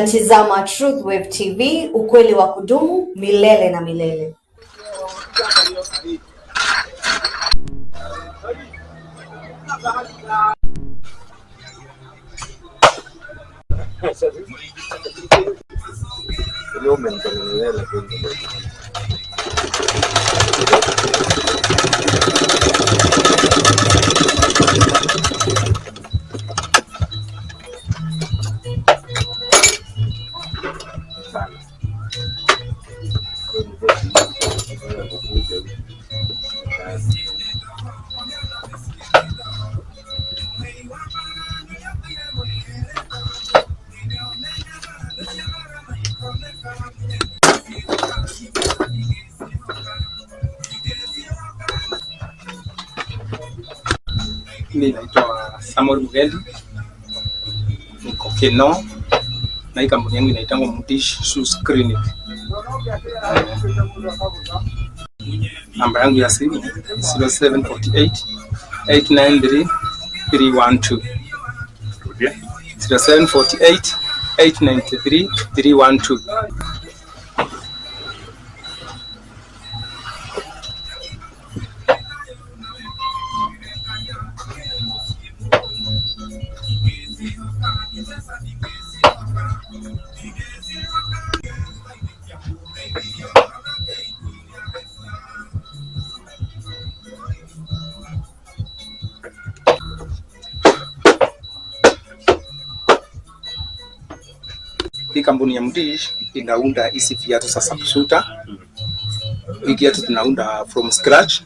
Tazama Truth Wave TV, ukweli wa kudumu milele na milele. Mimi naitwa Samuel Mugendi, niko Keno, na hii kampuni yangu inaitwa Mutish Shoes Clinic. Namba yangu ya simu 0748 893 312. 0748 893 312. Hii kampuni ya Mutish inaunda hizi viatu za subsuta. Hii viatu tunaunda from scratch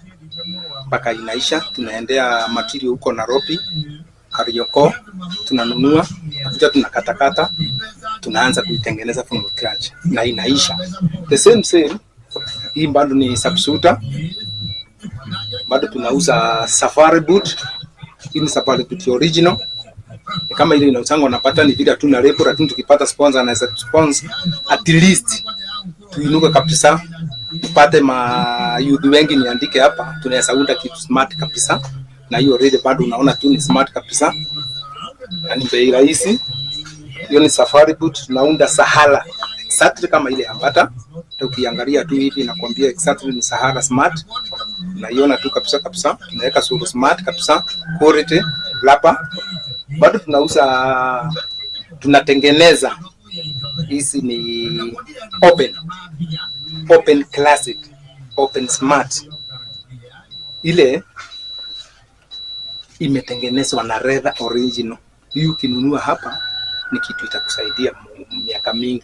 mpaka inaisha. Tunaendea material huko Nairobi, Karioko, tunanunua, kisha tunakatakata, tunaanza kuitengeneza from scratch na inaisha. The same. Hii bado ni subsuta. Bado tunauza safari boot. Hii ni safari boot original. Kama ile inausanga unapata ni vile tu na label, lakini tukipata sponsor anaweza sponsor at least tuinuke kabisa, tupate ma youth wengi niandike hapa, tunaweza unda kitu smart kabisa. Na hiyo already bado unaona tu ni smart kabisa, yani bei rahisi. Hiyo ni safari boot, tunaunda Sahara exactly kama ile hapata. Ukiangalia tu hivi nakwambia exactly ni Sahara smart, unaiona tu kabisa. Tunaweka suru smart kabisa, quality lapa. Bado tunauza, tunatengeneza hizi ni open classic, open smart. Ile imetengenezwa na leather original. Hii ukinunua hapa ni kitu itakusaidia miaka mingi.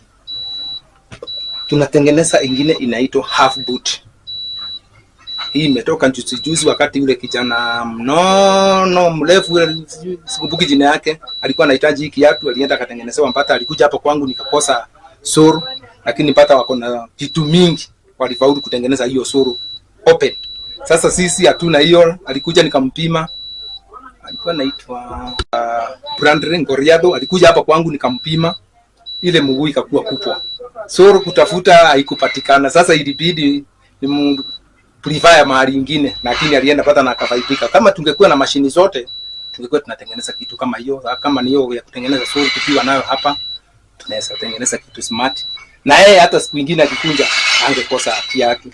Tunatengeneza ingine inaitwa half boot. Hii imetoka juzi wakati yule kijana mnono mrefu sikumbuki jina yake alikuwa anahitaji hiki kiatu, alienda akatengenezewa mpata, alikuja hapo kwangu nikakosa suru, lakini mpata wako na vitu mingi walifaulu kutengeneza hiyo suru open. Sasa sisi hatuna hiyo, alikuja nikampima, alikuwa anaitwa Brandon Goriado, alikuja hapa kwangu nikampima, ile mguu ikakuwa kubwa, suru kutafuta haikupatikana. Sasa ilibidi ni prefer mahali nyingine, lakini alienda pata na akafaidika. Kama tungekuwa na mashini zote tungekuwa tunatengeneza kitu kama hiyo. Kama ni hiyo ya kutengeneza suru tukiwa nayo hapa, tunaweza tengeneza kitu smart, na yeye hata siku nyingine akikunja angekosa kiatu.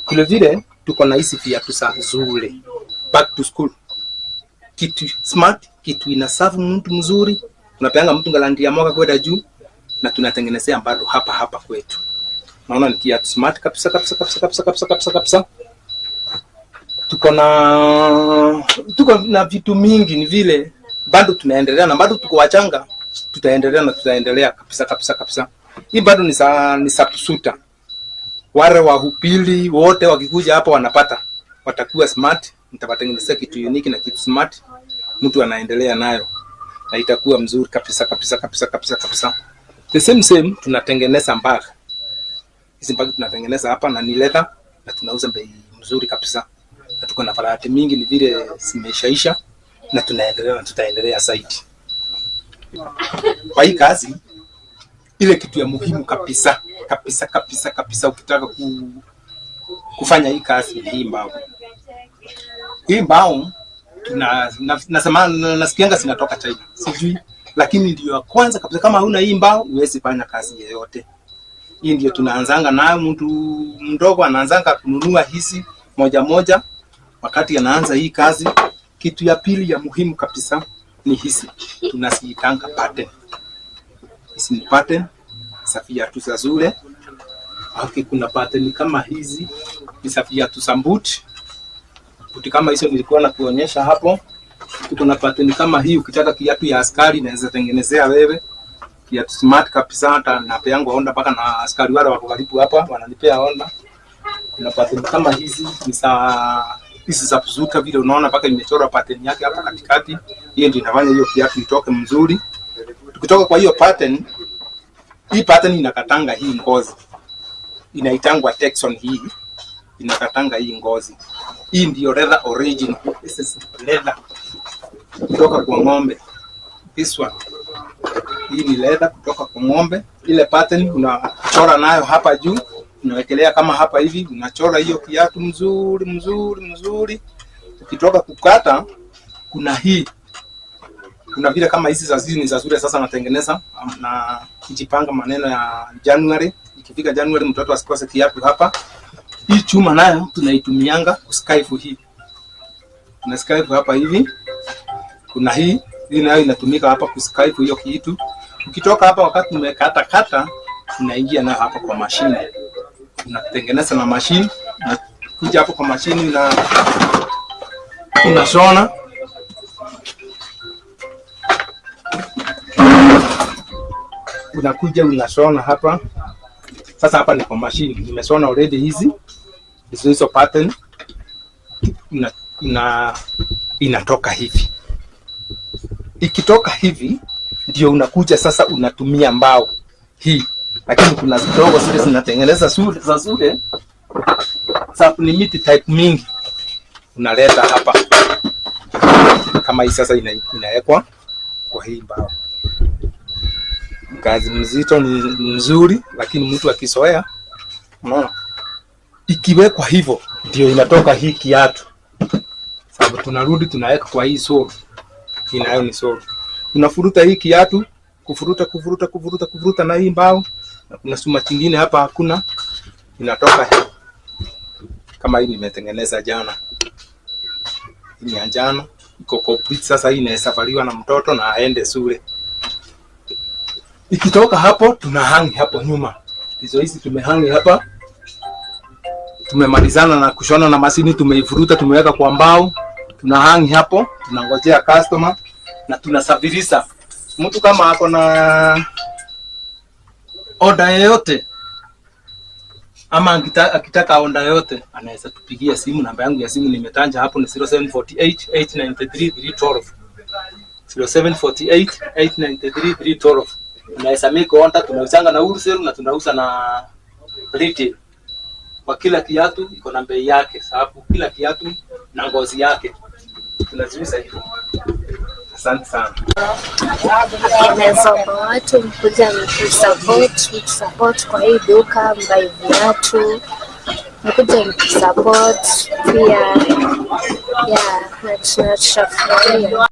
Kile vile tuko na hizi viatu za Zule back to school, kitu smart, kitu inasafu mtu mzuri, tunapeanga mtu garanti ya mwaka kwenda juu, na tunatengenezea bado hapa kwetu. Naona ni kiatu smart kabisa. Tuko na vitu mingi, ni vile bado tunaendelea, na bado tuko wachanga, tutaendelea kabisa. Hii bado ni subsuta. Wale wa Upili wote wakikuja hapa watakuwa smart. Nitawatengenezea kitu unique na kitu smart, mtu anaendelea nayo na itakuwa mzuri kabisa. The same tunatengeneza mbag. Hizi mbag tunatengeneza hapa na ni leather, na tunauza bei mzuri kabisa. Na tuko na variety mingi, ni vile zimeshaisha, na tutaendelea zaidi. Kwa hii kazi ile kitu ya muhimu kabisa ukitaka kufanya hii kazi ni hii mbao. Hii mbao nasema nasikianga zinatoka China. Sijui lakini ndio ya kwanza kabisa. Kama huna hii mbao huwezi fanya kazi yoyote. Hii ndio tunaanzanga nayo. Mtu mdogo anaanzanga kununua hizi moja moja wakati anaanza hii kazi. Kitu ya pili ya muhimu kabisa ni hizi, tunasiitanga pattern. Hizi ni pattern za viatu za shule. Okay, kuna pattern kama hizi ni za viatu za boot. Buti kama hizo nilikuwa nakuonyesha hapo. Kuna pattern kama hii, ukitaka kiatu ya askari naweza tengenezea wewe. Kiatu smart kabisa, hata napeanga onda mpaka na askari wale wako karibu hapa wananipea onda. Kuna pattern kama hizi ni za kuzuka vile unaona mpaka imechora pattern yake hapa katikati. Hiyo ndio inafanya hiyo kiatu itoke mzuri. Tukitoka kwa hiyo pattern, hii pattern inakatanga hii ngozi. Inaitangwa Texon hii. Inakatanga hii ngozi. Hii ndio leather origin. This is leather kutoka kwa ng'ombe. This one. Hii ni leather kutoka kwa ng'ombe. Ile pattern unachora nayo hapa juu, unawekelea kama hapa hivi, unachora hiyo kiatu mzuri mzuri mzuri. Ukitoka kukata, kuna hii. Kuna vile kama hizi za zini za zure sasa natengeneza na kujipanga maneno ya January. Ikifika January mtoto asikose kiatu hapa. Hii chuma nayo tunaitumianga kuskive hii. Tuna skive hapa hivi. Kuna hii nayo inatumika hapa kuskive hiyo kitu. Ukitoka hapa wakati umekata kata, unaingia nayo hapa kwa mashine. Unatengeneza na mashine, na kuja hapo kwa mashine na unashona. Unakuja unashona hapa. Sasa hapa ni kwa mashine. Nimeshona already hizi. Hizo pattern inatoka hivi. Ikitoka hivi ndio unakuja sasa unatumia mbao hii. Lakini kuna zidogo zile zinatengeneza za shule. Sasa ni miti type mingi. Unaleta hapa. Kama hii sasa inawekwa kwa hii mbao. Kazi mzito ni nzuri, lakini mtu akizoea, unaona, ikiwekwa hivyo ndio inatoka hii kiatu. Sababu tunarudi tunaweka kwa hii sole. Inayo ni sole. Unafuruta hii kiatu, kufuruta na hii mbao, na kuna suma kingine hapa hakuna, inatoka hii. Kama hii nimetengeneza jana. Hii ni jana, iko complete sasa. Hii inasafariwa na mtoto na aende shule. Ikitoka hapo tunahangi hapo nyuma. Hizi tumehangi hapa. Tumemalizana na kushona na mashini, tumeifuruta, tumeweka kwa mbao. Tunahangi hapo, tunangojea customer na tunasafirisha. Mtu kama ako na order yoyote ama akitaka order yoyote anaweza tupigia simu. Namba yangu ya simu nimetanja hapo ni 0748 893 312. 0748 893 312. Tunaweza make order, tunauzanga na wholesale na tunauza na retail. Kwa kila kiatu iko na bei yake, sababu kila kiatu na ngozi yake. Tunaziuza hivyo. Asante sana. Naweza watu mkuja mtusupport kwa hii duka, mbai viatu. Mkuja mtusupport pia. Na tunafurahia.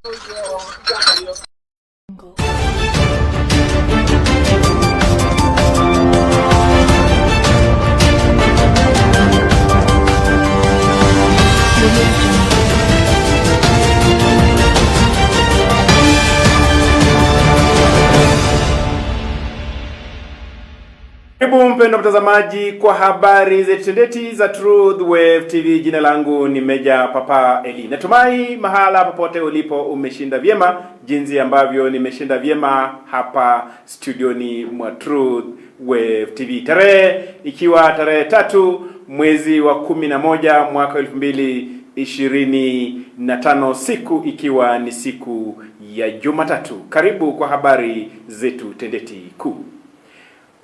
Karibu mpendo mtazamaji kwa habari za tendeti za Truth Wave TV. Jina langu ni Meja Papa Eli. Natumai mahala popote ulipo umeshinda vyema jinsi ambavyo nimeshinda vyema hapa studioni mwa Truth Wave TV. Tarehe ikiwa tarehe 3 mwezi wa 11 mwaka 2025, siku ikiwa ni siku ya Jumatatu. Karibu kwa habari zetu tendeti kuu.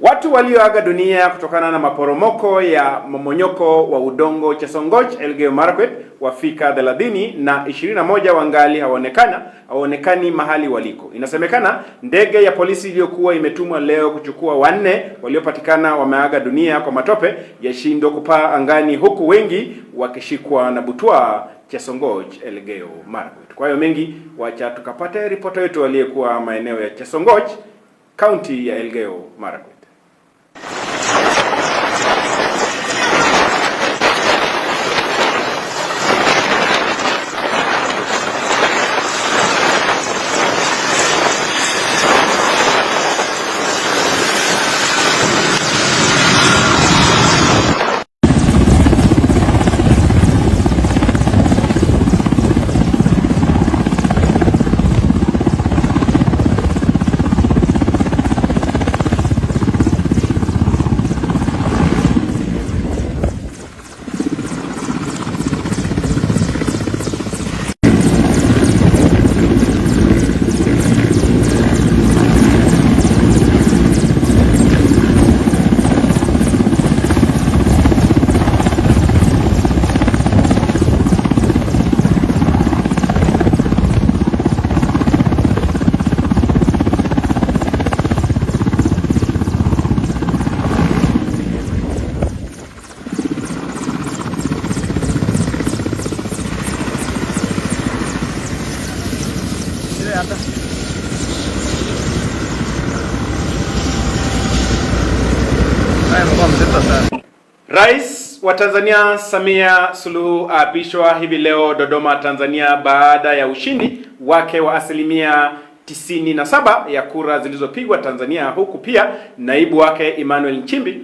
Watu walioaga dunia kutokana na maporomoko ya mmomonyoko wa udongo Chesongoch, Elgeyo Marakwet wafika 30 na 21 wangali hawaonekani mahali waliko. Inasemekana ndege ya polisi iliyokuwa imetumwa leo kuchukua 4 waliopatikana wameaga dunia kwa matope yashindwa kupaa angani, huku wengi wakishikwa na butwaa Chesongoch, Elgeyo Marakwet. Kwa hiyo mengi, wacha tukapate ripota yetu aliyekuwa maeneo ya Chesongoch, kaunti ya Elgeyo Marakwet. Rais wa Tanzania Samia Suluhu aapishwa hivi leo Dodoma, Tanzania, baada ya ushindi wake wa 97% ya kura zilizopigwa Tanzania, huku pia naibu wake Emmanuel Nchimbi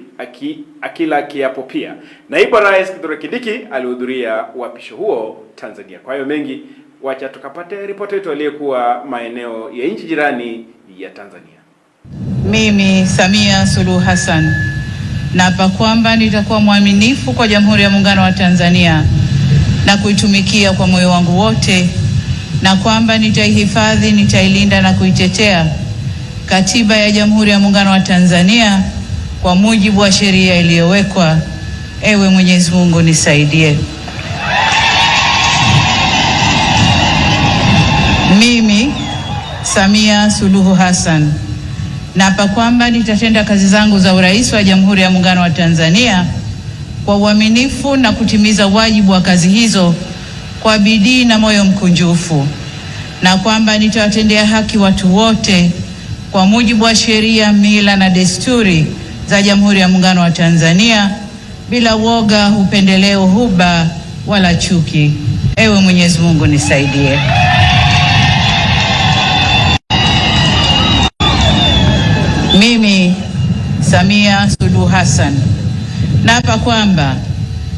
akila kiapo pia. Naibu Rais Kithure Kindiki alihudhuria uapisho huo Tanzania. Kwa hiyo mengi, wacha tukapate ripoti yetu aliyekuwa maeneo ya nchi jirani ya Tanzania. Mimi Samia Suluhu Hassan naapa kwamba nitakuwa mwaminifu kwa Jamhuri ya Muungano wa Tanzania na kuitumikia kwa moyo wangu wote, na kwamba nitaihifadhi, nitailinda na kuitetea Katiba ya Jamhuri ya Muungano wa Tanzania kwa mujibu wa sheria iliyowekwa. Ewe Mwenyezi Mungu nisaidie. Mimi Samia Suluhu Hassan naapa kwamba nitatenda kazi zangu za urais wa Jamhuri ya Muungano wa Tanzania kwa uaminifu na kutimiza wajibu wa kazi hizo kwa bidii na moyo mkunjufu, na kwamba nitawatendea haki watu wote kwa mujibu wa sheria, mila na desturi za Jamhuri ya Muungano wa Tanzania bila woga, upendeleo, huba wala chuki. Ewe Mwenyezi Mungu nisaidie. Mimi Samia Suluhu Hassan naapa kwamba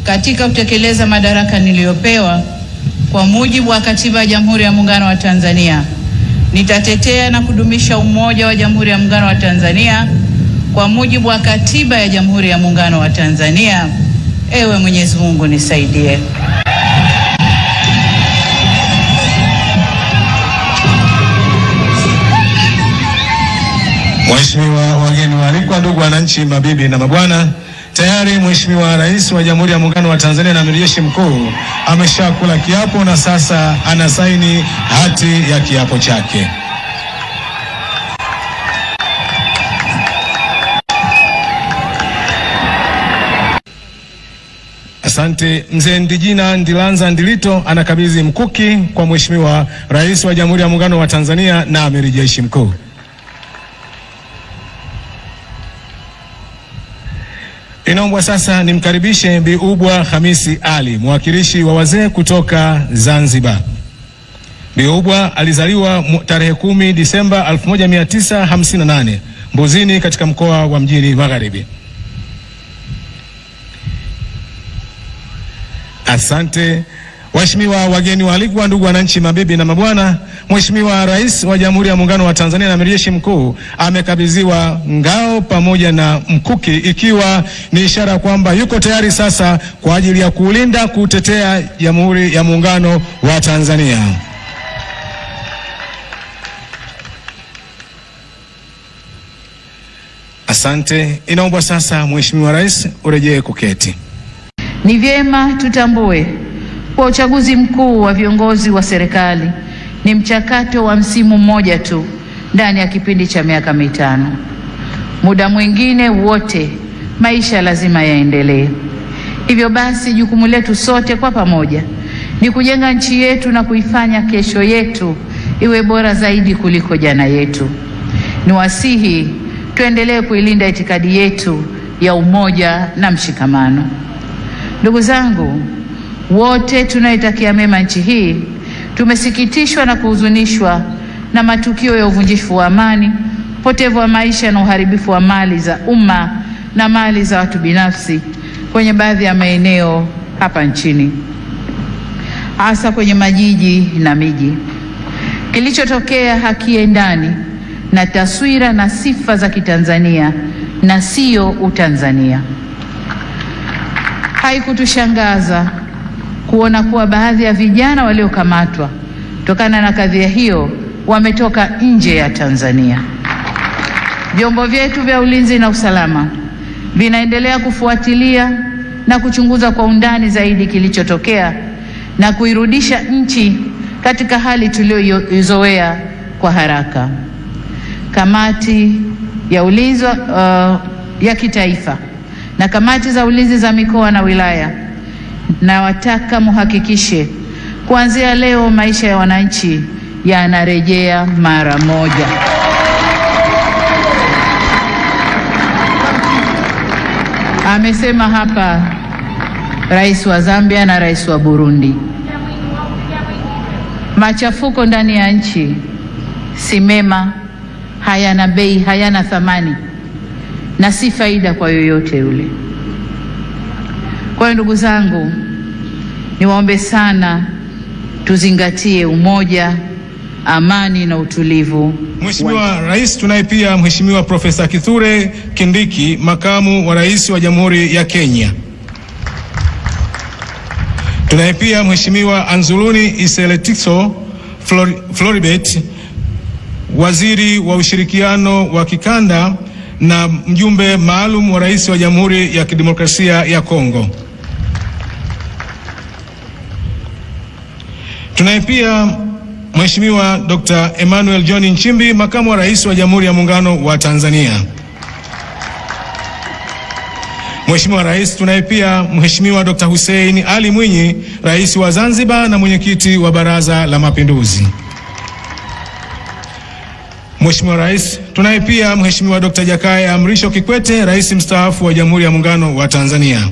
katika kutekeleza madaraka niliyopewa kwa mujibu wa Katiba ya Jamhuri ya Muungano wa Tanzania, nitatetea na kudumisha umoja wa Jamhuri ya Muungano wa Tanzania kwa mujibu wa Katiba ya Jamhuri ya Muungano wa Tanzania. Ewe Mwenyezi Mungu nisaidie. Mheshimiwa wageni waalikwa, ndugu wananchi, mabibi na mabwana, tayari Mheshimiwa Rais wa Jamhuri ya Muungano wa Tanzania na Amiri Jeshi Mkuu ameshakula kiapo na sasa anasaini hati ya kiapo chake. Asante. Mzee Ndijina Ndilanza Ndilito anakabidhi mkuki kwa Mheshimiwa Rais wa Jamhuri ya Muungano wa Tanzania na Amiri Jeshi Mkuu. Inaombwa sasa nimkaribishe Bi Ubwa Hamisi Ali, mwakilishi wa wazee kutoka Zanzibar. Bi Ubwa alizaliwa tarehe 10 Disemba 1958 Mbuzini katika mkoa wa Mjini Magharibi. Asante. Waheshimiwa wageni waalikwa, ndugu wananchi, mabibi na mabwana, Mheshimiwa Rais wa Jamhuri ya Muungano wa Tanzania na Amiri Jeshi Mkuu amekabidhiwa ngao pamoja na mkuki, ikiwa ni ishara kwamba yuko tayari sasa kwa ajili ya kulinda, kutetea Jamhuri ya Muungano wa Tanzania. Asante. Inaomba sasa Mheshimiwa Rais urejee kuketi. Ni vyema tutambue kwa uchaguzi mkuu wa viongozi wa serikali ni mchakato wa msimu mmoja tu ndani ya kipindi cha miaka mitano. Muda mwingine wote maisha lazima yaendelee. Hivyo basi jukumu letu sote kwa pamoja ni kujenga nchi yetu na kuifanya kesho yetu iwe bora zaidi kuliko jana yetu. Niwasihi tuendelee kuilinda itikadi yetu ya umoja na mshikamano. Ndugu zangu, wote tunaitakia mema nchi hii, tumesikitishwa na kuhuzunishwa na matukio ya uvunjifu wa amani, upotevu wa maisha na uharibifu wa mali za umma na mali za watu binafsi kwenye baadhi ya maeneo hapa nchini, hasa kwenye majiji na miji. Kilichotokea hakiendani na taswira na sifa za Kitanzania na sio Utanzania. Haikutushangaza kuona kuwa baadhi ya vijana waliokamatwa kutokana na kadhia hiyo wametoka nje ya Tanzania. Vyombo vyetu vya ulinzi na usalama vinaendelea kufuatilia na kuchunguza kwa undani zaidi kilichotokea na kuirudisha nchi katika hali tuliyoizoea kwa haraka. Kamati ya ulinzi ya kitaifa na kamati za ulinzi za mikoa na wilaya, na wataka muhakikishe kuanzia leo maisha ya wananchi yanarejea mara moja. Amesema hapa Rais wa Zambia na Rais wa Burundi. Machafuko ndani ya nchi si mema, hayana bei, hayana thamani na si faida kwa yoyote yule. Kwa hiyo ndugu zangu, niwaombe sana tuzingatie umoja, amani na utulivu. Mheshimiwa Rais, tunaye pia Mheshimiwa Profesa Kithure Kindiki, makamu wa Rais wa Jamhuri ya Kenya. Tunaye pia Mheshimiwa Anzuluni Iseletiso Floribet, waziri wa ushirikiano wa kikanda na mjumbe maalum wa Rais wa Jamhuri ya Kidemokrasia ya Kongo. Tunaye pia Mheshimiwa Dr. Emmanuel John Nchimbi, makamu wa Rais wa Jamhuri ya Muungano wa Tanzania. Mheshimiwa Rais, tunaye pia Mheshimiwa Dr. Hussein Ali Mwinyi, Rais wa Zanzibar na mwenyekiti wa Baraza la Mapinduzi. Mheshimiwa Rais, tunaye pia Mheshimiwa Dr. Jakaya Mrisho Kikwete, Rais mstaafu wa Jamhuri ya Muungano wa Tanzania.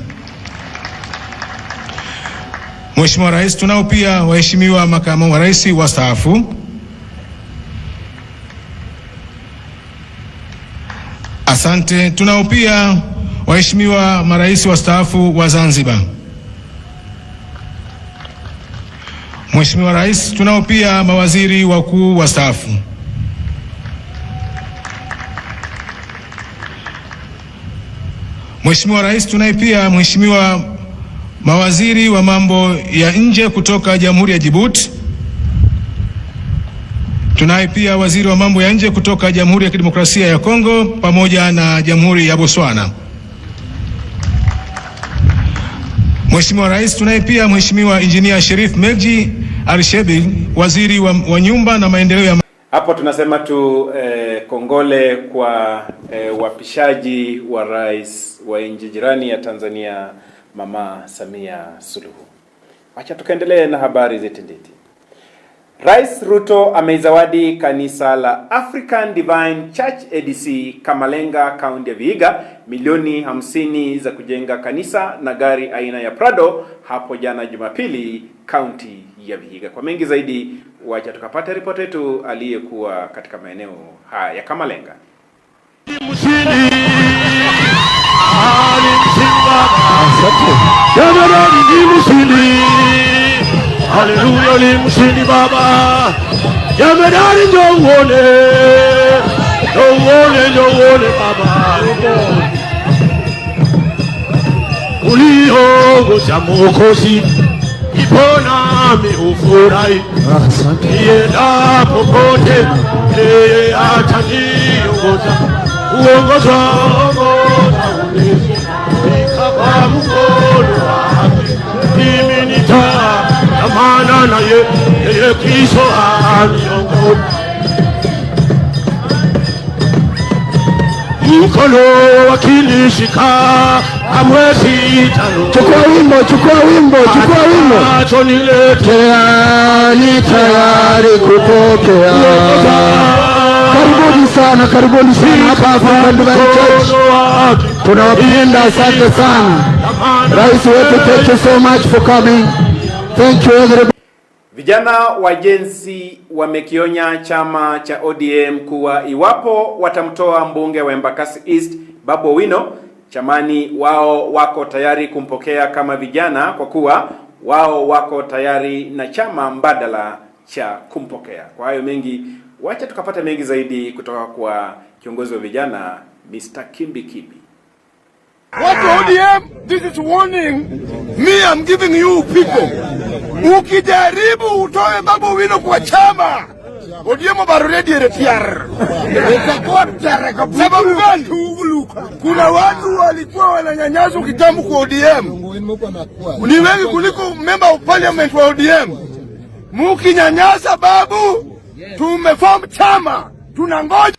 Mheshimiwa Rais, tunao pia waheshimiwa makamu wa rais wastaafu. Asante. Tunao pia waheshimiwa marais wastaafu wa Zanzibar. Mheshimiwa Rais, tunao pia mawaziri wakuu wastaafu. Mheshimiwa Rais, tunaye pia mheshimiwa mawaziri wa mambo ya nje kutoka Jamhuri ya Djibouti. Tunaye pia waziri wa mambo ya nje kutoka Jamhuri ya Kidemokrasia ya Kongo pamoja na Jamhuri ya Botswana. Mheshimiwa Rais, tunaye pia Mheshimiwa Engineer Sherif Megji Arshebi, waziri wa nyumba na maendeleo ya Hapo tunasema tu kongole kwa wapishaji wa rais wa nchi jirani ya Tanzania, Mama Samia Suluhu. Acha tukaendelee na habari zetendeti. Rais Ruto ameizawadi kanisa la African Divine Church ADC Kamalenga, kaunti ya Vihiga milioni 50 za kujenga kanisa na gari aina ya Prado hapo jana Jumapili, kaunti ya Vihiga. Kwa mengi zaidi, wacha tukapata ripoti yetu aliyekuwa katika maeneo haya ya Kamalenga. Haleluya, ni mshindi baba. Jemedari ndio uone baba. Uliongoza Mwokozi, ipona ufurahi. Nienda popote, yeye ataniongoza. Uongoza nikapa mkono wake. Mimi nitaamana na yeye Kristo aniongoza. Mkono wakinishika, amwezi tano. Chukua wimbo. Achoniletea Ni tayari kupokea. Karibuni sana hapa African Divine Church. Tunawapenda, asante sana. Rais wetu, thank you so much for coming. Thank you everybody. Vijana wa Jensi wamekionya chama cha ODM kuwa iwapo watamtoa mbunge wa Embakasi East Babu Owino chamani, wao wako tayari kumpokea kama vijana, kwa kuwa wao wako tayari na chama mbadala cha kumpokea. Kwa hayo mengi, wacha tukapata mengi zaidi kutoka kwa kiongozi wa vijana Mr. Kimbi Kimbi. What ODM, this is warning. Me, I'm giving you people. Ukijaribu utoe Babu Owino kwa chama, ODM barudi retiar. Itakuwa tereka. Sababu gani? Kuna watu walikuwa wananyanyaswa kitambo kwa ODM. Ni wengi kuliko member of parliament wa ODM. Mukinyanyasa Babu, tumeform chama. Tunangoja.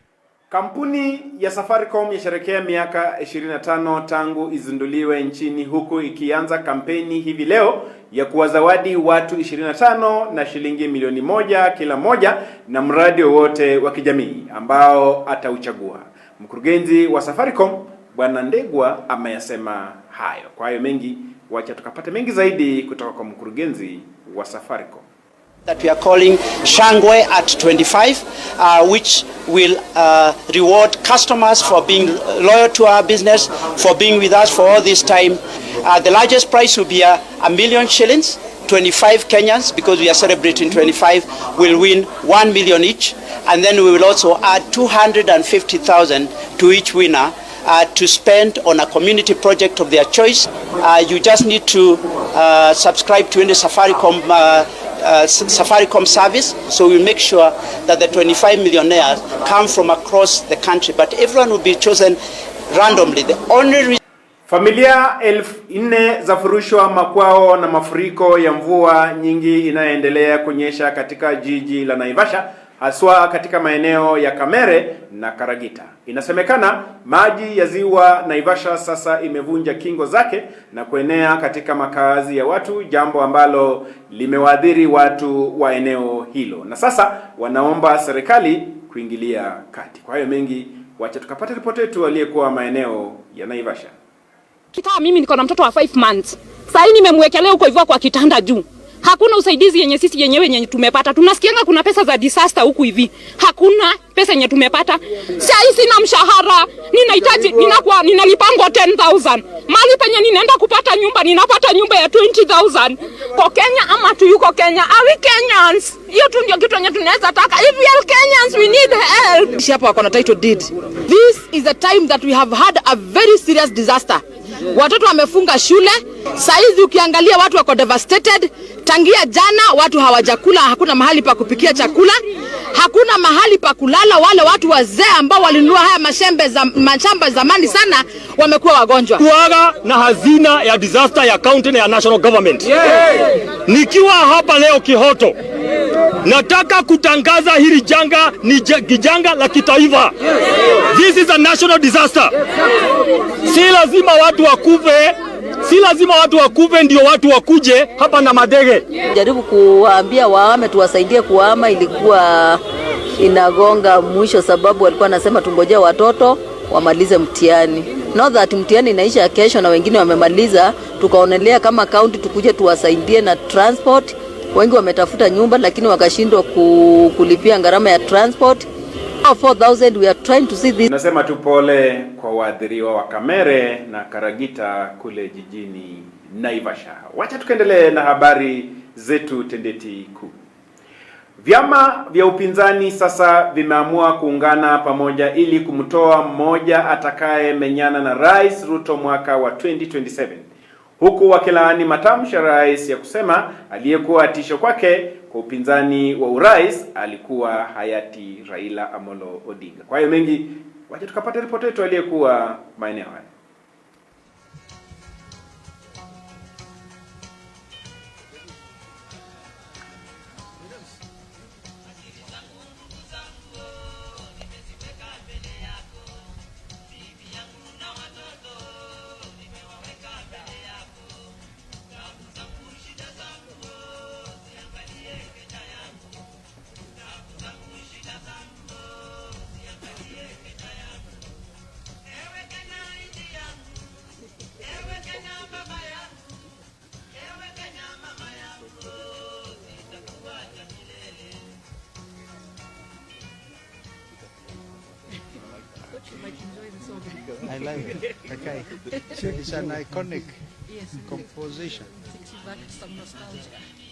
Kampuni ya Safaricom yasherekea miaka 25 tangu izinduliwe nchini, huku ikianza kampeni hivi leo ya kuwazawadi watu 25 na shilingi milioni 1 kila moja na mradi wowote wa kijamii ambao atauchagua. Mkurugenzi wa Safaricom Bwana Ndegwa ameyasema hayo. Kwa hiyo mengi, wacha tukapata mengi zaidi kutoka kwa mkurugenzi wa Safaricom. That we are calling Shangwe at 25, which will reward customers for being loyal to our business, for being with us for all this time. The largest prize will be a million shillings. 25 Kenyans, because we are celebrating 25, will win 1 million each, and then we will also add 250,000 to each winner to spend on a community project of their choice. You just need to subscribe to any Safaricom service, so we'll make sure that the 25 millionaires come from across the country, but everyone will be chosen randomly. The only Familia 4,000 zafurushwa makwao na mafuriko ya mvua nyingi inayoendelea kunyesha katika jiji la Naivasha, haswa katika maeneo ya Kamere na Karagita. Inasemekana maji ya ziwa Naivasha sasa imevunja kingo zake na kuenea katika makazi ya watu, jambo ambalo limewaadhiri watu wa eneo hilo, na sasa wanaomba serikali kuingilia kati. Kwa hiyo mengi, wacha tukapata ripoti yetu aliyekuwa maeneo ya Naivasha. Kama mimi niko na mtoto wa 5 months. Sasa nimemwekelea huko hivyo kwa kitanda juu. Hakuna usaidizi yenye sisi yenyewe tumepata. Tunasikianga kuna pesa za disaster huku hivi. Hakuna pesa yenye tumepata. Sasa sina mshahara. Ninahitaji ninalipangwa 10,000. Mali penye ninaenda kupata nyumba, ninapata nyumba ya 20,000. Kwa Kenya ama tu yuko Kenya? Are we Kenyans? Hiyo tu ndio kitu yenye tunaweza taka. If we are Kenyans, we need help. Hapa wako na title deed. This is the time that we have had a very serious disaster. Watoto wamefunga shule. Saizi ukiangalia watu wako devastated. Tangia jana watu hawajakula, hakuna mahali pa kupikia chakula, hakuna mahali pa kulala. Wale watu wazee ambao walinunua haya mashamba zamani sana wamekuwa wagonjwa. Kuaga na hazina ya disaster ya county na ya national government. Nikiwa hapa leo Kihoto, nataka kutangaza hili janga ni janga la kitaifa. This is a national disaster. Si lazima watu wakuve ndio watu wakuje hapa na madege. Jaribu kuwaambia waame, tuwasaidie kuhama, ilikuwa inagonga mwisho, sababu walikuwa nasema tungojea watoto wamalize mtihani. Not that mtihani inaisha kesho na wengine wamemaliza, tukaonelea kama county tukuje tuwasaidie na transport. Wengi wametafuta nyumba lakini wakashindwa kulipia gharama ya transport. 4,000 we are trying to see this. Nasema tu pole kwa waadhiriwa wa Kamere na Karagita kule jijini Naivasha. Wacha tukaendelee na habari zetu tendeti kuu. Vyama vya upinzani sasa vimeamua kuungana pamoja ili kumtoa mmoja atakaye menyana na Rais Ruto mwaka wa 2027. Huku wakilaani matamshi ya rais ya kusema aliyekuwa tisho kwake kwa upinzani wa urais alikuwa hayati Raila Amolo Odinga. Kwa hiyo mengi, wacha tukapata ripoti yetu aliyekuwa maeneo haya. I like it. Okay. It's an iconic composition.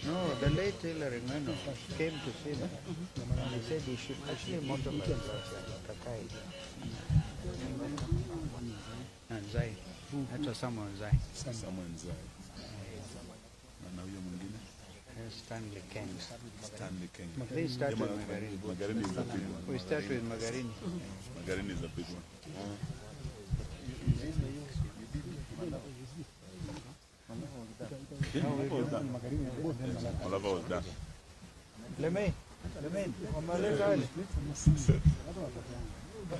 No, the late Hilary Ng'eno came to see me and he said he should actually motorbike Kakai. And Zai. Hata someone Zai. Someone Zai. Na huyo mwingine? Stanley King. Stanley King. They start with Magarini. Magarini is a big one. We start with Magarini. Magarini is a big one. Malava was done. Lemay,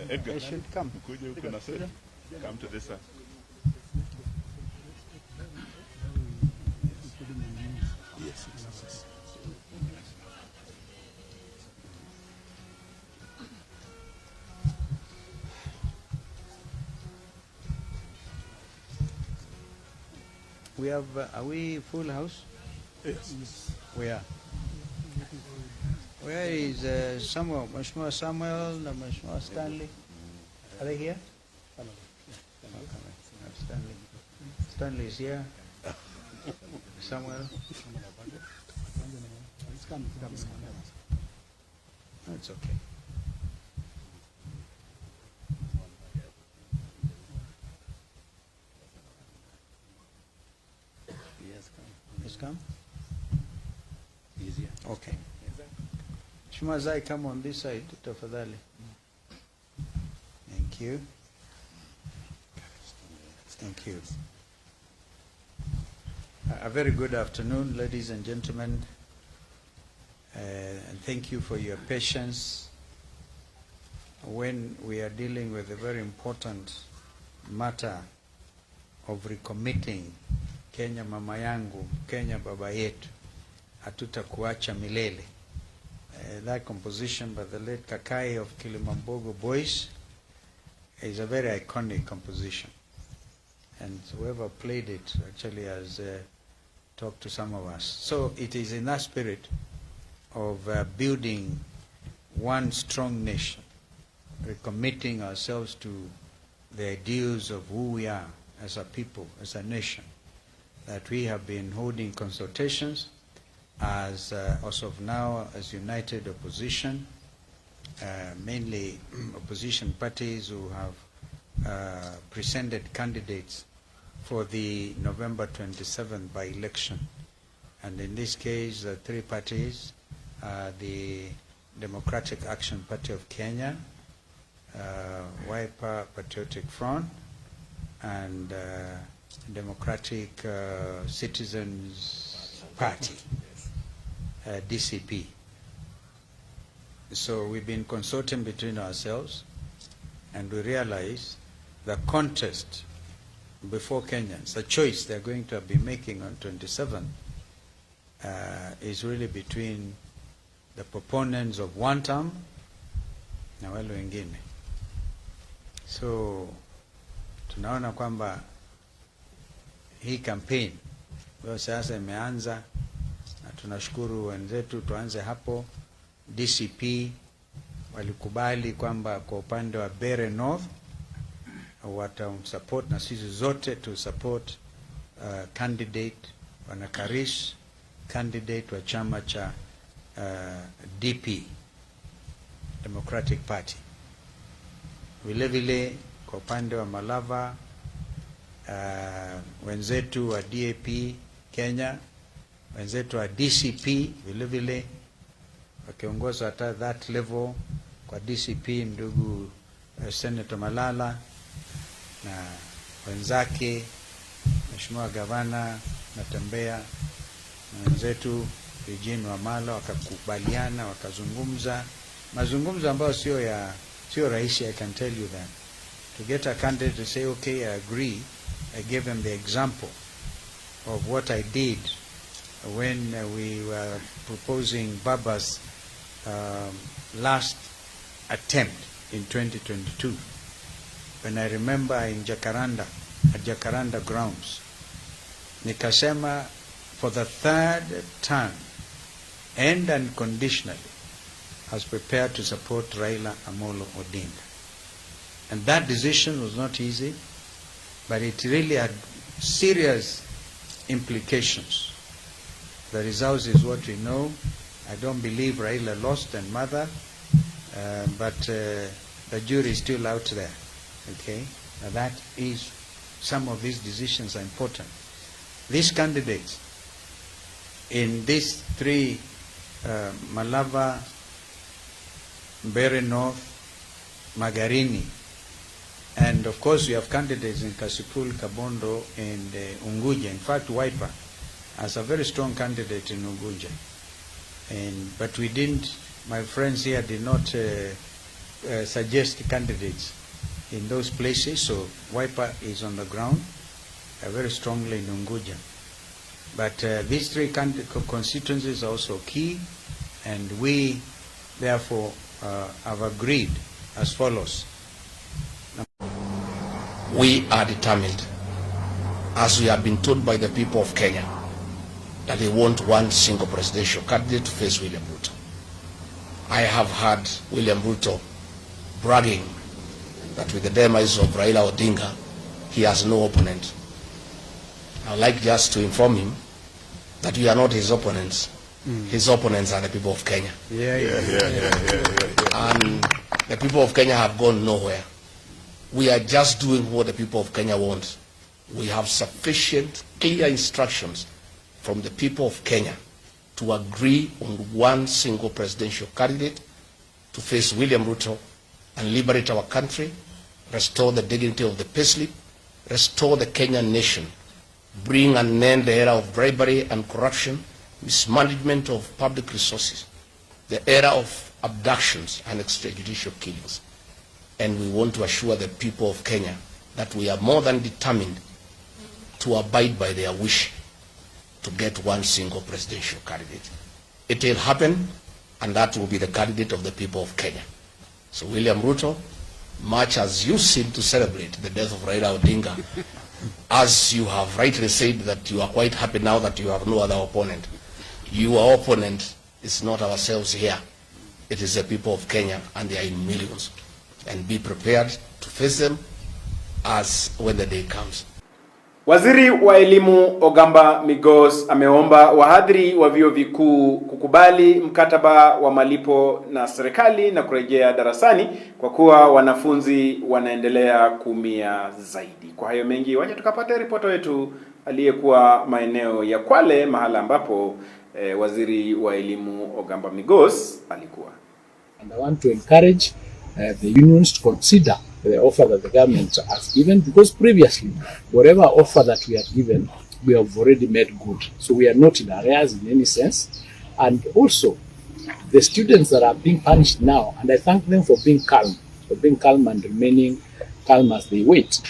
Edgar, they should come. Come to this side. Yes. We have, are we full house? Yes. We are. Where is Samuel, Mheshimiwa Samuel and Mheshimiwa Stanley? Are they here? Stanley. Stanley is here. Samuel. That's okay. He's come? Easier. Okay. Mheshimiwa Zai, come on this side, tafadhali. Thank you. Thank you. A very good afternoon, ladies and gentlemen, and thank you for your patience when we are dealing with a very important matter of recommitting Kenya mama yangu, Kenya baba yetu, hatutakuacha milele. That composition by the late Kakai of Kilimambogo Boys is a very iconic composition. And whoever played it actually has talked to some of us. So it is in that spirit of building one strong nation, recommitting ourselves to the ideals of who we are as a people, as a nation, that we have been holding consultations as of now as united opposition, mainly opposition parties who have presented candidates for the November 27th by-election. And in this case, the three parties, the Democratic Action Party of Kenya, Wiper Patriotic Front, and Democratic Citizens Party, DCP. So we've been consulting between ourselves, and we realize the contest before Kenyans, the choice they're going to be making on 27 is really between the proponents of one term na wale wengine. So tunaona kwamba hii campaign leo sasa imeanza, na tunashukuru wenzetu, tuanze hapo. DCP walikubali kwamba kwa upande wa Bere North watamsupport, na sisi zote to support candidate Wanakarish, candidate wa chama cha DP, Democratic Party. Vile vile kwa upande wa Malava wenzetu wa DAP Kenya, wenzetu wa DCP vile vile wakiongozwa hata that level. Kwa DCP ndugu Senator Malala na wenzake, Mheshimiwa Gavana Natembea na wenzetu Eugene Wamalwa, wakakubaliana, wakazungumza mazungumzo ambayo sio rahisi. I can tell you that to get a candidate to say okay, I agree. I gave them the example of what I did when we were proposing Baba's last attempt in 2022. When I remember in Jacaranda, at Jacaranda grounds, nikasema for the third time and unconditionally has prepared to support Raila Amolo Odinga. And that decision was not easy, but it really had serious implications. The results is what we know. I don't believe Raila lost and mother, but the jury is still out there. Okay, now that is, some of these decisions are important. These candidates in these three, Malava, Mbeere North, Magarini, and of course we have candidates in Kasipul, Kabondo, and Unguja. In fact, Wiper as a very strong candidate in Unguja. But we didn't, my friends here did not suggest candidates in those places, so Wiper is on the ground very strongly in Unguja. But these three constituencies are also key, and we therefore have agreed as follows. We are determined, as we have been told by the people of Kenya, that they want one single presidential candidate to face William Ruto. I have heard William Ruto bragging that with the demise of Raila Odinga, he has no opponent. I would like just to inform him that we are not his opponents. His opponents are the people of Kenya. And the people of Kenya have gone nowhere. We are just doing what the people of Kenya want. We have sufficient, clear instructions from the people of Kenya to agree on one single presidential candidate to face William Ruto and liberate our country, restore the dignity of the payslip, restore the Kenyan nation, bring an end to the era of bribery and corruption, mismanagement of public resources, the era of abductions and extrajudicial killings. And we want to assure the people of Kenya that we are more than determined to abide by their wish to get one single presidential candidate. It will happen, and that will be the candidate of the people of Kenya. So William Ruto, much as you seem to celebrate the death of Raila Odinga, as you have rightly said that you are quite happy now that you have no other opponent, your opponent is not ourselves here. It is the people of Kenya, and they are in millions. And be prepared to face them as when the day comes. Waziri wa Elimu Ogamba Migos ameomba wahadhiri wa vyuo vikuu kukubali mkataba wa malipo na serikali na kurejea darasani kwa kuwa wanafunzi wanaendelea kuumia zaidi. Kwa hayo mengi, waje tukapate ripoti wetu aliyekuwa maeneo ya Kwale, mahala ambapo waziri wa Elimu Ogamba Migos alikuwa. And I want to encourage the unions to consider the offer that the government has given, because previously, whatever offer that we have given, we have already made good. So we are not in arrears in any sense. And also, the students that are being punished now, and I thank them for being calm and remaining calm as they wait.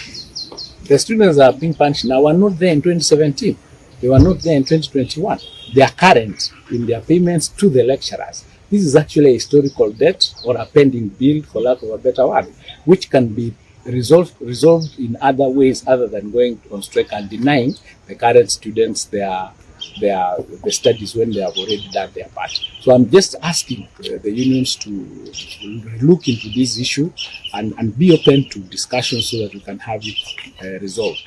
The students that are being punished now were not there in 2017. They were not there in 2021. They are current in their payments to the lecturers. This is actually a historical debt or a pending bill, for lack of a better word, which can be resolved in other ways other than going on strike and denying the current students the studies when they have already done their part. So I'm just asking the unions to look into this issue and be open to discussion so that we can have it resolved.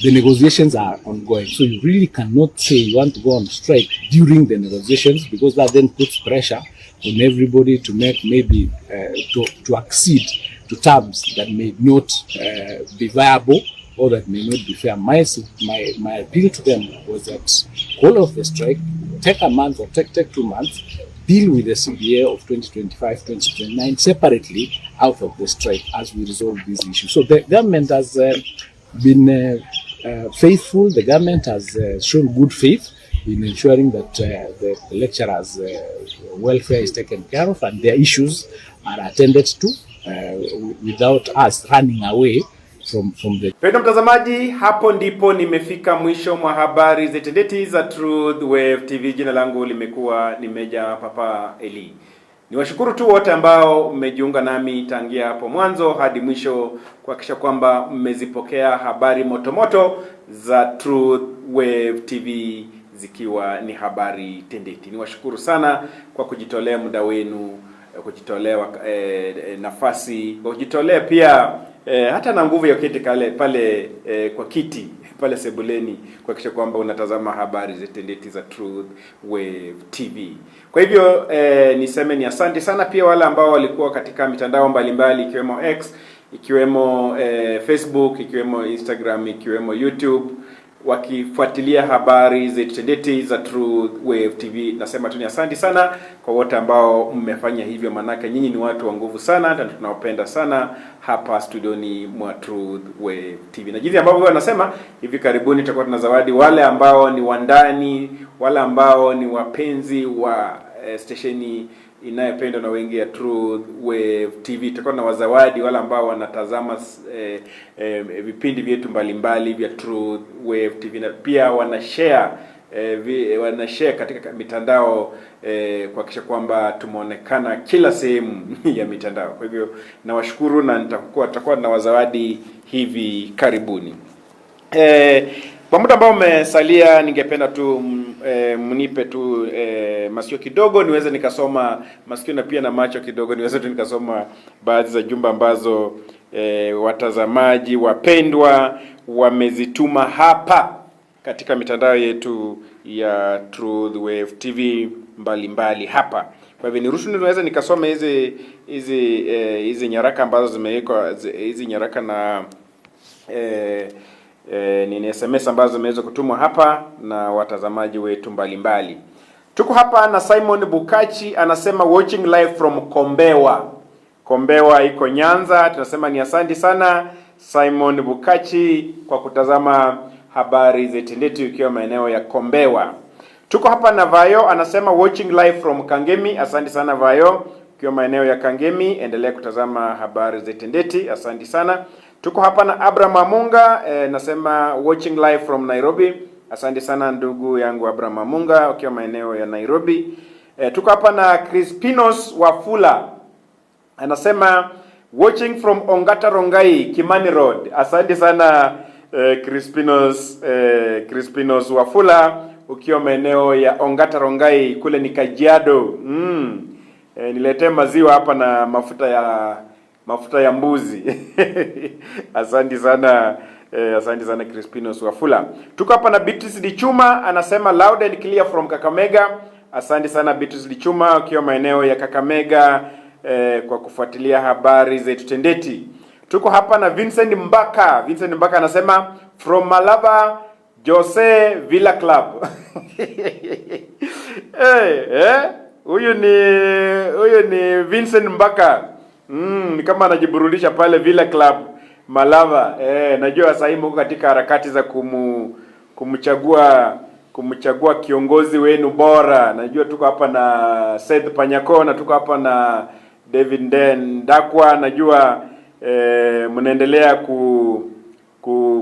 The negotiations are ongoing, so you really cannot say you want to go on strike during the negotiations, because that then puts pressure on everybody to make maybe to accede to terms that may not be viable or that may not be fair. My appeal to them was that call off the strike, take a month or take 2 months, deal with the CBA of 2025-2029 separately out of the strike as we resolve these issues. So the government has been faithful. The government has shown good faith in ensuring that the lecturers' welfare is taken care of and their issues are attended to without us running away from the... Pendo mtazamaji, hapo ndipo nimefika mwisho mwa habari zetendeti za Truth Wave TV. Jina langu limekuwa ni Meja Papa Eli. Niwashukuru tu wote ambao mmejiunga nami tangia hapo mwanzo hadi mwisho kuhakikisha kwamba mmezipokea habari motomoto za Truth Wave TV zikiwa ni habari tendeti. Niwashukuru sana kwa kujitolea muda wenu kujitolea nafasi, kujitolea pia hata na nguvu ya kiti pale kwa kiti pale sebuleni kuhakikisha kwamba unatazama habari zetendeti za Truth Wave TV. Kwa hivyo niseme ni asante sana pia wale ambao walikuwa katika mitandao mbalimbali ikiwemo X, ikiwemo Facebook, ikiwemo Instagram, ikiwemo YouTube, wakifuatilia habari zetendeti za Truth Wave TV. Nasema tu ni asante sana kwa wote ambao mmefanya hivyo, manake nyinyi ni watu wa nguvu sana na tunawapenda sana hapa studioni mwa Truth Wave TV. Na jinsi ambavyo wanasema hivi karibuni tutakuwa tuna zawadi wale ambao ni wandani, wale ambao ni wapenzi wa stesheni inayopendwa na wengi ya Truth Wave TV. Tutakuwa na wazawadi wale ambao wanatazama vipindi vyetu mbalimbali vya Truth Wave TV, na pia wanashare katika mitandao kuhakikisha kwamba tumeonekana kila sehemu ya mitandao. Kwa hivyo nawashukuru na tutakuwa na wazawadi hivi karibuni. Kwa muda ambao umesalia, ningependa tu mnipe tu masikio kidogo niweze nikasoma masikio, na pia na macho kidogo niweze tu nikasoma baadhi za jumbe ambazo watazamaji wapendwa wamezituma hapa katika mitandao yetu ya Truth Wave TV mbalimbali hapa. Kwa hivyo niruhusu niweze nikasoma hizi nyaraka ambazo zimewekwa, hizi nyaraka na ni SMS ambazo zimeweza kutumwa hapa na watazamaji wetu mbalimbali. Tuko hapa na Simon Bukachi, anasema watching live from Kombewa. Kombewa iko Nyanza. Tunasema ni asante sana Simon Bukachi kwa kutazama habari zetendeti ukiwa maeneo ya Kombewa. Tuko hapa na Vayo, anasema watching live from Kangemi. Asante sana Vayo ukiwa maeneo ya Kangemi, endelea kutazama habari zetendeti. Asante sana. Tuko hapa na Abraham Amunga, nasema watching live from Nairobi. Asante sana ndugu yangu Abraham Amunga ukiwa maeneo ya Nairobi. Tuko hapa na Crispinos Wafula, anasema watching from Ongata Rongai, Kimani Road. Asante sana Crispinos Wafula ukiwa maeneo ya Ongata Rongai, kule ni Kajiado. Niletee maziwa hapa na mafuta ya mbuzi. Asante sana Crispinos Wafula. Tuko hapa na Beatrice Dichuma, anasema loud and clear from Kakamega. Asante sana Beatrice Dichuma ukiwa maeneo ya Kakamega kwa kufuatilia habari zetu tendeti. Tuko hapa na Vincent Mbaka. Vincent Mbaka anasema from Malaba Jose Villa Club. Huyu ni Vincent Mbaka. Ni kama anajiburudisha pale Villa Club Malava. Najua sasa hivi mko katika harakati za kumchagua kiongozi wenu bora. Najua tuko hapa na Seth Panyako, na tuko hapa na David Ndakwa. Najua mnaendelea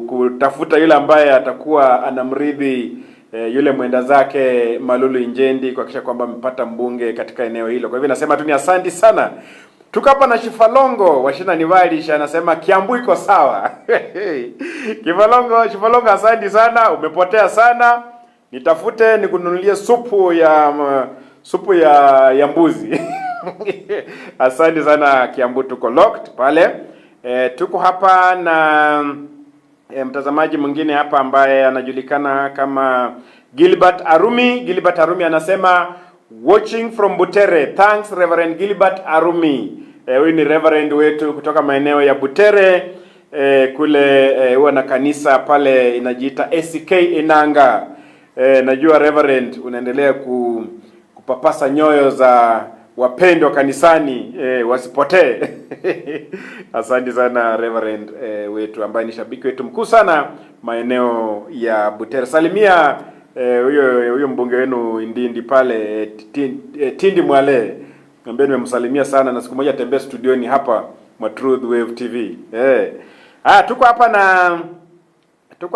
kutafuta yule ambaye atakuwa anamridhi yule mwenda zake Malulu Injendi, kuhakikisha kwamba mpata mbunge katika eneo hilo. Kwa hivyo nasema tu ni asante sana. Tuko hapa na Shifalongo Washina Nivalisha, anasema Kiambu iko sawa. Shifalongo asante sana, umepotea sana. Nitafute nikununulie supu ya mbuzi. Asante sana Kiambu, tuko locked pale. Tuko hapa na mtazamaji mwingine hapa ambaye anajulikana kama Gilbert Arumi. Gilbert Arumi anasema watching from Butere. Thanks Reverend Gilbert Arumi. Huyu ni Reverend wetu kutoka maeneo ya Butere. Kule huwa na kanisa pale inajiita ACK Inanga. Najua Reverend unaendelea kupapasa nyoyo za wapendwa kanisani wasipotee. Asante sana Reverend wetu ambaye ni shabiki wetu mkuu sana maeneo ya Butere. Salimia huyo mbunge wenu Ndindi pale Tindi Mwale. Niambie nimemsalimia sana, na siku moja tembea studioni hapa mwa Truth Wave TV. Tuko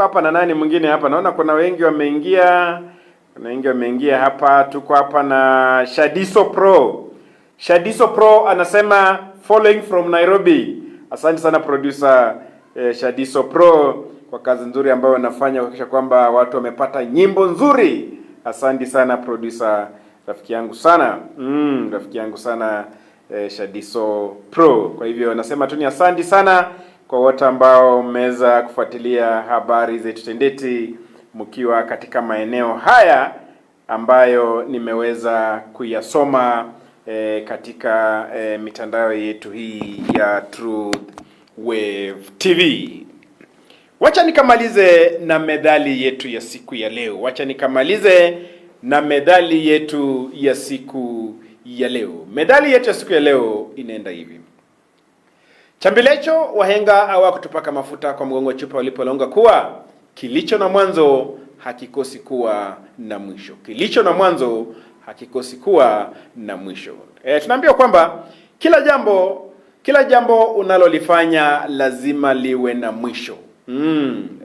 hapa na nani mwingine hapa? Naona kuna wengi wameingia. Hapa. Tuko hapa na Shadiso Pro. Shadiso Pro anasema following from Nairobi. Asante sana producer Shadiso Pro kwa kazi nzuri ambayo anafanya kuhakikisha kwamba watu wamepata nyimbo nzuri. Asante sana producer, rafiki yangu sana. Shadiso Pro. Kwa hivyo nasema tu ni asante sana kwa wote ambao mmeweza kufuatilia habari zetu tendeti mkiwa katika maeneo haya ambayo nimeweza kuyasoma katika mitandao yetu hii ya Truth Wave TV. Wacha nikamalize na medali yetu ya siku ya leo. Medali yetu ya siku ya leo inaenda hivi. Chambilecho wahenga hawakutupaka mafuta kwa mgongo chupa walipolonga kuwa kilicho na mwanzo hakikosi kuwa na mwisho. Tunaambiwa kwamba kila jambo unalolifanya lazima liwe na mwisho.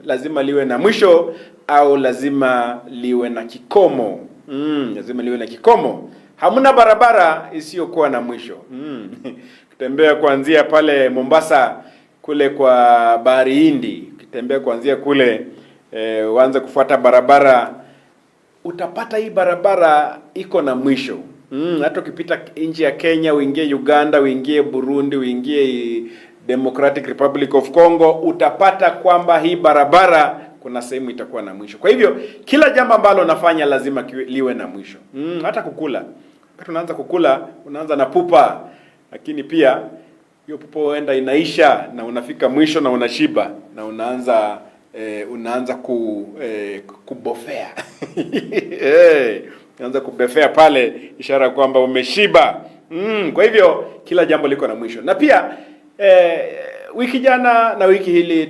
Lazima liwe na mwisho au lazima liwe na kikomo. Hamuna barabara isiyokuwa na mwisho. Kutembea kuanzia pale Mombasa kule kwa Bahari Hindi, kitembea kuanzia kule uanze kufuata barabara, utapata hii barabara iko na mwisho. Hata ukipita nchi ya Kenya, uingie Uganda, uingie Burundi, uingie Democratic Republic of Congo, utapata kwamba hii barabara kuna sehemu itakuwa na mwisho. Kwa hivyo kila jambo ambalo unafanya lazima liwe na mwisho. Hata kukula. Wakati unaanza kukula, unaanza na pupa, lakini pia hiyo pupa huenda inaisha na unafika mwisho na unashiba na unaanza kubofea. Unaanza kubofea pale, ishara kwamba umeshiba. Kwa hivyo kila jambo liko na mwisho. Na pia wiki jana na wiki hili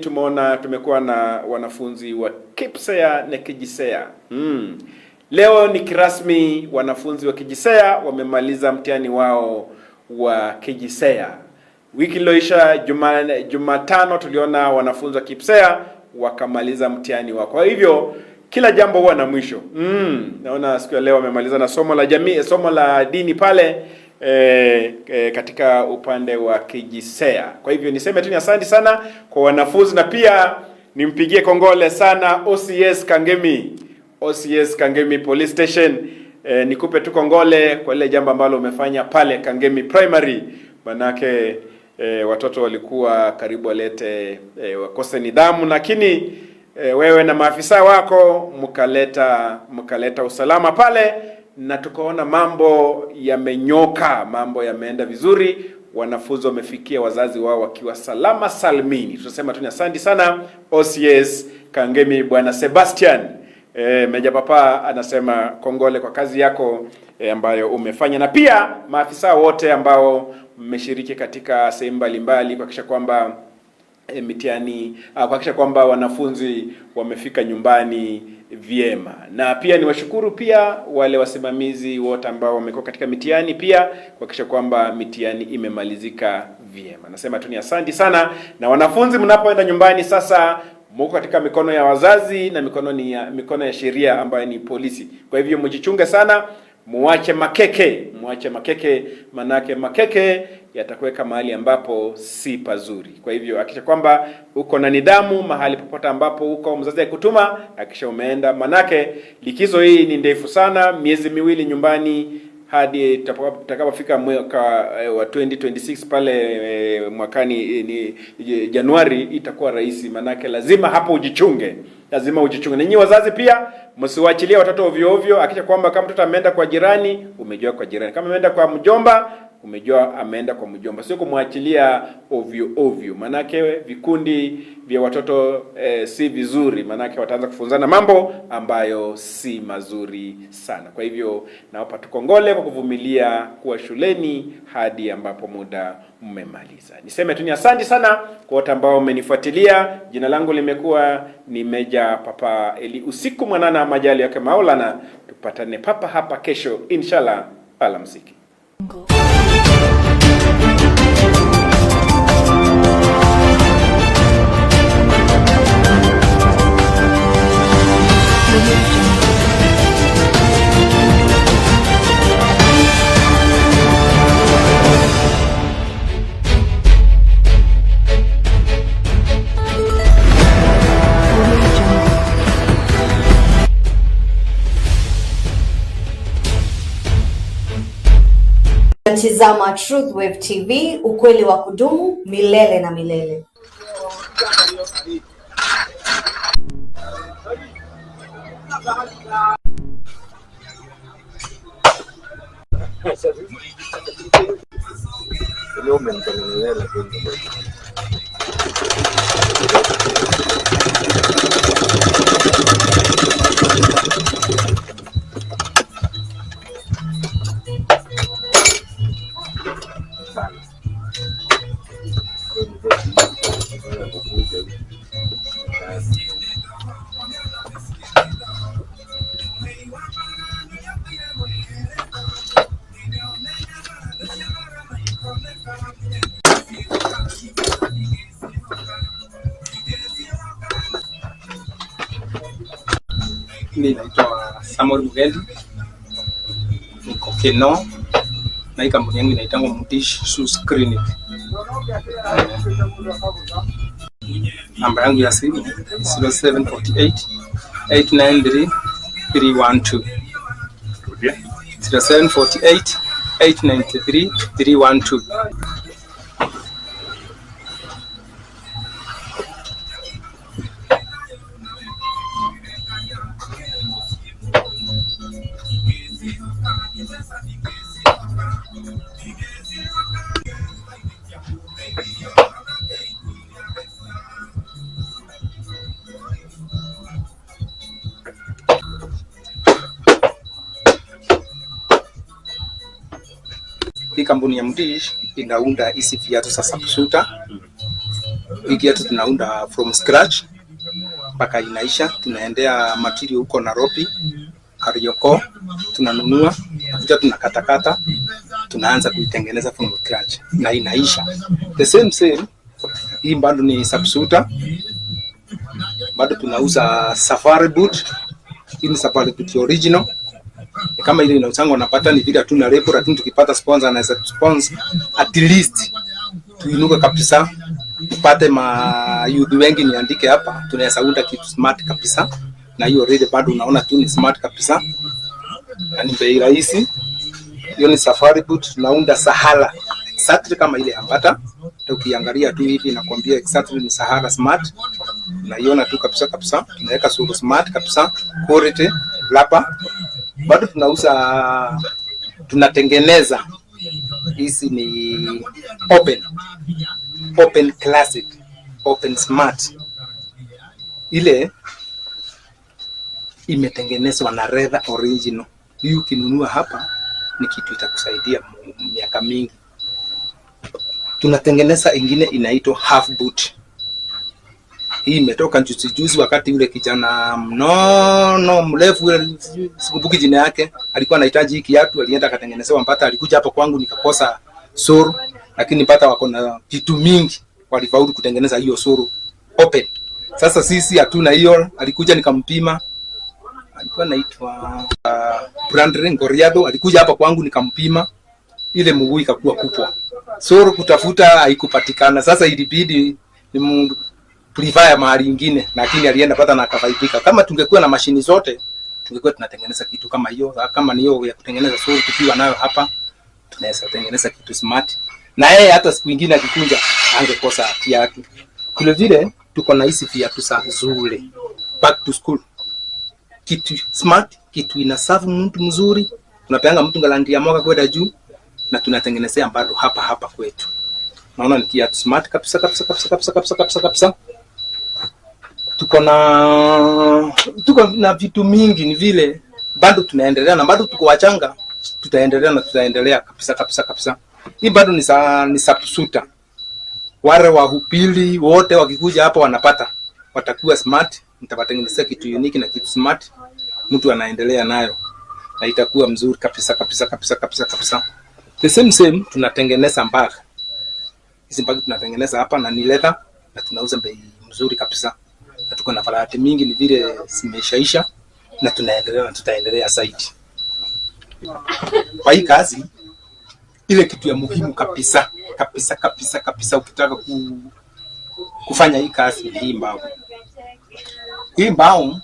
tumekuwa na wanafunzi wa KPSEA na KJSEA. Leo ni kirasmi, wanafunzi wa KJSEA wamemaliza mtihani wao wa KJSEA. Wiki iliyoisha Jumatano tuliona wanafunzi wa KPSEA wakamaliza mtihani wao. Kwa hivyo kila jambo huwa na mwisho. Naona siku ya leo wamemaliza na somo la dini pale katika upande wa KJSEA. Kwa hivyo niseme tu ni asante sana kwa wanafunzi, na pia nimpigie kongole sana OCS Kangemi Police Station. Nikupe tu kongole kwa ile jambo ambalo umefanya pale Kangemi Primary, manake watoto walikuwa karibu walete wakose nidhamu, lakini wewe na maafisa wako mkaleta usalama pale, na tukaona mambo yamenyoka, mambo yameenda vizuri, wanafunzi wamefikia wazazi wao wakiwa salama salmini. Tunasema tu ni asante sana OCS Kangemi Bwana Sebastian. Meja Papa anasema kongole kwa kazi yako ambayo umefanya, na pia maafisa wote ambao mmeshiriki katika sehemu mbalimbali kuhakikisha kwamba kuhakikisha kwamba wanafunzi wamefika nyumbani vyema. Na pia niwashukuru pia wale wasimamizi wote ambao wamekuwa katika mitihani, pia kuhakikisha kwamba mitihani imemalizika vyema. Nasema tu ni asante sana, na wanafunzi mnapoenda nyumbani sasa mko katika mikono ya wazazi na mikono ya sheria ambayo ni polisi. Kwa hivyo mjichunge sana, muache makeke, manake makeke yatakuweka mahali ambapo si pazuri. Kwa hivyo hakikisha kwamba uko na nidhamu mahali popote ambapo uko mzazi akutuma, hakikisha umeenda, manake likizo hii ni ndefu sana, miezi miwili nyumbani hadi tutakapofika mwaka wa 2026 pale mwakani ni Januari, itakuwa rahisi, manake lazima hapo ujichunge. Na nyinyi wazazi pia msiwaachilie watoto ovyo ovyo. Hakikisha kwamba kama mtoto ameenda kwa jirani, umejua kwa jirani. Kama ameenda kwa mjomba, umejua ameenda kwa mjomba. Sio kumwachilia ovyo ovyo, manake vikundi vya watoto si vizuri, manake wataanza kufunzana mambo ambayo si mazuri sana. Kwa hivyo nawapa tukongole kwa kuvumilia kuwa shuleni hadi ambapo muda mmemaliza. Niseme tu ni asante sana kwa wote ambao mmenifuatilia. Jina langu limekuwa ni Meja Papa Eli. Usiku mwanana majali yake Maulana, tupatane papa hapa kesho inshallah. Alamsiki. Unatizama Truth Wave TV, ukweli wa kudumu milele na milele. Mimi naitwa Samuel Mugendi, niko Keno, na hii kampuni yangu inaitwa Mutish Shoes Clinic. Namba yangu ya simu 0748 893 312. 0748 893 312. Hii kampuni ya Mutish inaunda hizi viatu za subsuta. Hii viatu tunaunda from scratch mpaka inaisha. Tunaendea material huko Nairobi, Karioko, tunanunua, kisha tunakatakata, tunaanza kuitengeneza from scratch na inaisha. The same. Hii bado ni subsuta. Bado tunauza safari boot. Hii ni safari boot original. Kama ile inauzanga unapata ni vile hatuna repo, lakini tukipata sponsor anaweza sponsor at least tuinuke kabisa, tupate youth wengi niandike hapa, tunaweza unda kitu smart kabisa. Na hiyo already bado unaona tu ni smart kabisa, na ni bei rahisi. Hiyo ni safari boot, tunaunda Sahara exactly kama ile ambata. Ukiangalia tu hivi nakwambia exactly ni Sahara smart. Unaiona tu kabisa, tunaweka suru smart kabisa, quality lapa. Bado tunauza, tunatengeneza hizi ni open classic, open smart. Ile imetengenezwa na leather original. Hii ukinunua hapa ni kitu itakusaidia miaka mingi. Tunatengeneza ingine inaitwa half boot. Hii imetoka juzi wakati yule kijana mnono mrefu yule, sikumbuki jina yake, alikuwa anahitaji hiki kiatu, alienda akatengenezewa mpata. Alikuja hapo kwangu nikakosa suru, lakini mpata wako na vitu mingi, walifaulu kutengeneza hiyo suru open. Sasa sisi hatuna hiyo. Alikuja nikampima, alikuwa anaitwa Brandon Goriado, alikuja hapa kwangu nikampima, ile mguu ikakuwa kubwa, suru kutafuta haikupatikana. Sasa ilibidi ni prefer mahali nyingine, lakini alienda pata na akafaidika. Kama tungekuwa na mashini zote tungekuwa tunatengeneza kitu kama hiyo. Kama ni hiyo ya kutengeneza suru tukiwa nayo hapa, tunaweza tengeneza kitu smart, na yeye hata siku nyingine akikunja angekosa kiatu. Kile vile tuko na hizi viatu za Zule back to school, kitu smart, kitu ina serve mtu mzuri, tunapeanga mtu galandi ya mwaka kwenda juu, na tunatengenezea bado hapa kwetu. Naona ni kiatu smart kabisa. Tuko na vitu mingi, ni vile bado tunaendelea, na bado tuko wachanga, tutaendelea kabisa. Hii bado ni subsuta. Wale wa Upili wote wakikuja hapa wanapata, watakuwa smart. Nitawatengenezea kitu unique na kitu smart, mtu anaendelea nayo na itakuwa mzuri kabisa. The same tunatengeneza mbag. Hizi mbag tunatengeneza hapa na ni leather, na tunauza bei mzuri kabisa. Na tuko na variety mingi, ni vile zimeshaisha, na tunaendelea na tutaendelea zaidi. Kwa hii kazi ile kitu ya muhimu kabisa ukitaka kufanya hii kazi ni hii mbao. Hii mbao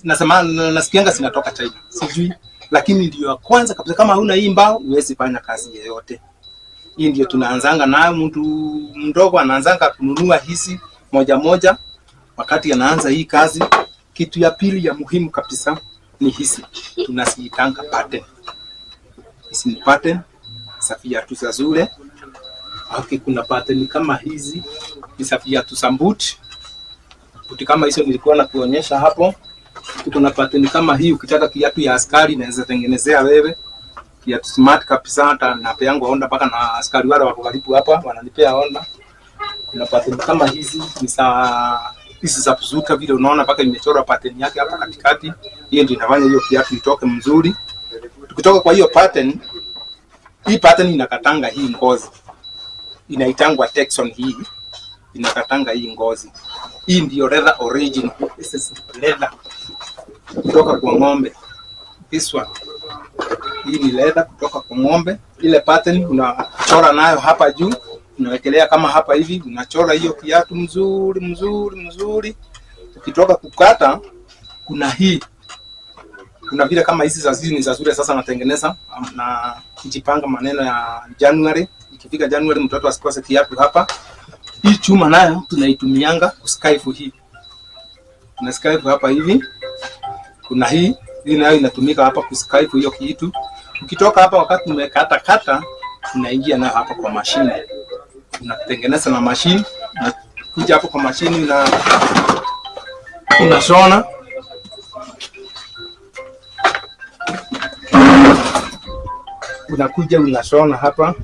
nasema nasikianga zinatoka China. Sijui, lakini ndio ya kwanza kabisa. Kama huna hii mbao huwezi fanya kazi yoyote. Hii ndio tunaanzanga nayo. Mtu mdogo anaanzanga kununua hizi moja moja wakati anaanza hii kazi. Kitu ya pili ya muhimu kabisa ni hizi tunasiitanga pattern. Hizi ni pattern za viatu za shule. Okay, kuna pattern kama hizi ni za viatu za boot. Buti kama hizo nilikuwa na kuonyesha hapo. Kuna pattern kama hii, ukitaka kiatu ya askari naweza tengenezea wewe. Kiatu smart kabisa, hata napeanga onda mpaka na askari wale wako karibu hapa wananipea onda. Kuna pattern kama hizi ni za kuzuka vile unaona mpaka imechorwa pattern yake hapa katikati. Hiyo ndio inafanya hiyo kiatu itoke mzuri. Tukitoka kwa hiyo pattern, hii pattern inakatanga hii ngozi. Inaitangwa Texon hii. Inakatanga hii ngozi. Hii ndio leather origin. This is leather kutoka kwa ng'ombe. This one. Hii ni leather kutoka kwa ng'ombe. Ile pattern unachora nayo hapa juu, unawekelea kama hapa hivi, unachora hiyo kiatu mzuri. Ukitoka kukata, kuna hii. Kuna vile kama hizi za zini za shule sasa natengeneza na kujipanga maneno ya January. Ikifika January mtoto asikose kiatu hapa. Hii chuma nayo tunaitumianga kuskive hii. Tuna skive hapa hivi. Kuna hii nayo inatumika hapa kuskive hiyo kitu. Ukitoka hapa wakati umekata unaingia nayo hapa kwa mashine. Unatengeneza na mashine, na kuja hapo kwa mashine na unashona. Unakuja unashona hapa.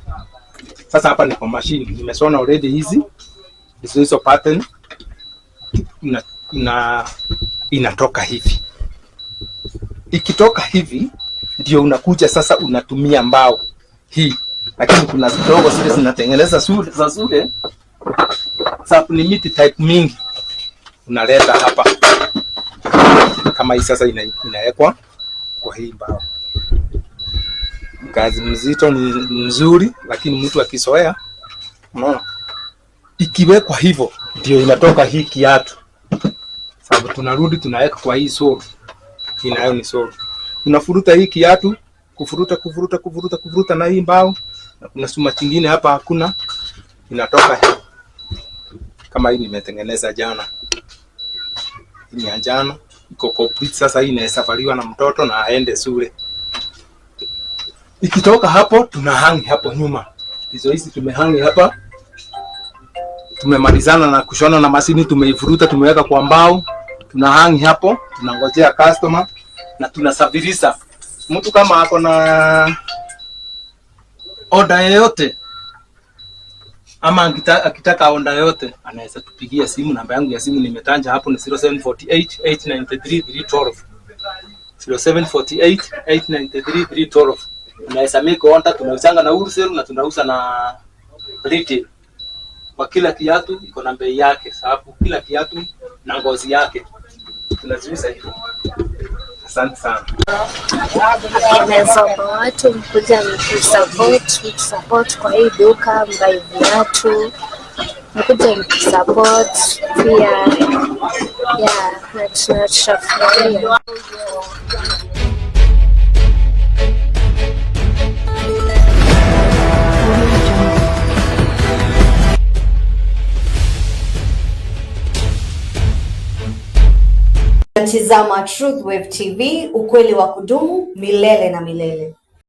Sasa hapa ni kwa mashine. Nimeshona already hizi. Hizo pattern inatoka hivi. Ikitoka hivi ndio unakuja sasa unatumia mbao hii. Lakini kuna kidogo zile zinatengeneza za shule za kunimiti type mingi. Unaleta hapa. Kama hii sasa inawekwa kwa hii mbao. Kazi mzito ni nzuri, lakini mtu akizoea, unaona? Ikiwekwa hivyo ndio inatoka hii kiatu. Sababu tunarudi tunaweka kwa hii sole. Hii nayo ni sole. Unafuruta hii kiatu, kufuruta na hii mbao, na kuna suma kingine hapa hakuna, inatoka hii. Kama hii nimetengeneza jana. Hii ni jana, iko complete sasa. Hii inaweza valiwa na mtoto na aende shule. Ikitoka hapo tunahangi hapo nyuma. Hizi tumehangi hapa. Tumemalizana na kushona na mashini, tumeifuruta, tumeweka kwa mbao. Tunahangi hapo, tunangojea customer na tunasafirisha. Mtu kama ako na order yoyote ama akitaka order yoyote anaweza tupigia simu. Namba yangu ya simu nimetanja hapo ni 0748 893 312. 0748 893 312. Unaweza make order. Tunausanga na wholesale na tunauza na retail. Kwa kila kiatu iko na bei yake, sababu kila kiatu na ngozi yake. Tunaziuza hivyo. Asante sana. Nimesoma watu mkuja mkusupport kwa hii duka mbai viatu. Mkuja mkusupport pia na tunashafurahia. Tazama Truth Wave TV, ukweli wa kudumu milele na milele.